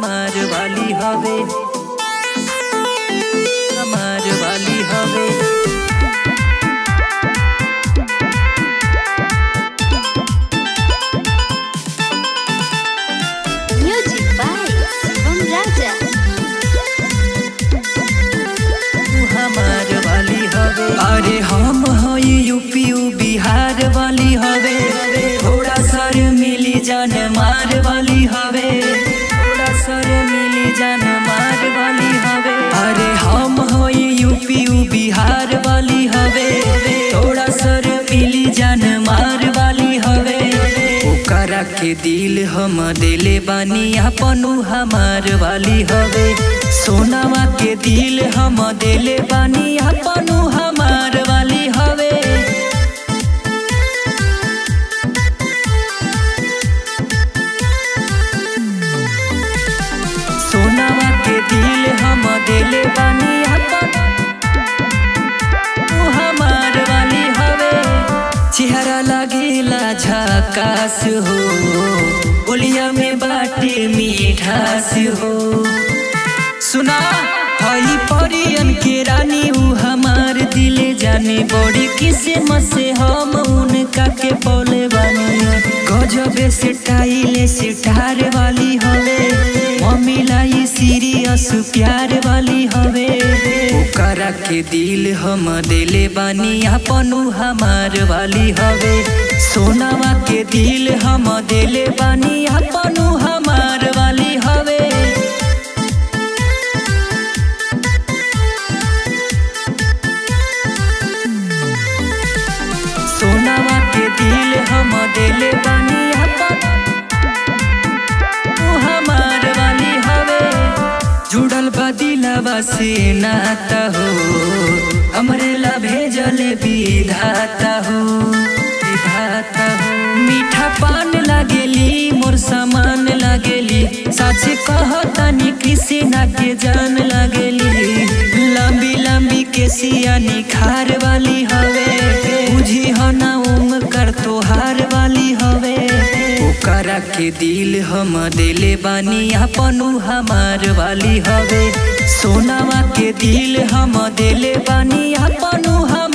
हमार वाली हवे, हमार वाली हवे। म्यूजिक बाय शिवम राजा। तू हमार वाली हवे। अरे हम हई यूपी बिहार वाली हवे, थोड़ा सर मिली जान मार वाली हवे, थोड़ा सर मिली जान मार वाली हवे। अरे हम हई यूपी बिहार वाली हवे, थोड़ा सर मिली जान मार वाली हवे। ओकरा के दिल हम दिले बानी अपनू हमार वाली हवे, सोनावा के दिल हम दिले बानी अपनू हमार वाली हवे। सोनावा के दिल हम दिले बानी अपनू हमार वाली हवे। चेहरा लगेला झकास हो, बोलिया में बाटे मीठास हो। सुना हई परियन के रानी ऊ हमार दिले जाने, बड़ी किस्मत से हम उनका के पौले बानी। गजबे से टाइले से टार वाली हवे, मम्मीलाई सीरियस प्यार वाली हवे। ओकरा के दिल हम दिले बानी अपनू हमार वाली हवे, सोनावा के दिल हम दिले बानी अपनू हमार वाली हवे। सोनावा के दिल हम दिले बानी अपनू हमार वाली हवे। जुड़ल बा दिलवा से नाता हो, हमरे ला भेजल विधाता हो, विधाता हो। मीठा पान लागेली मोर सामान लागेली, सच कहतानी कृष्णा के जान लागेली। लंबी लंबी केसिया निखार वाली हवे, बुझी हो ना उमकर तोहार वाली हवे। ओकरा के दिल हम दिले बानी अपनू हमार वाली हवे, सोनावा के दिल हम दिले बानी अपनू हम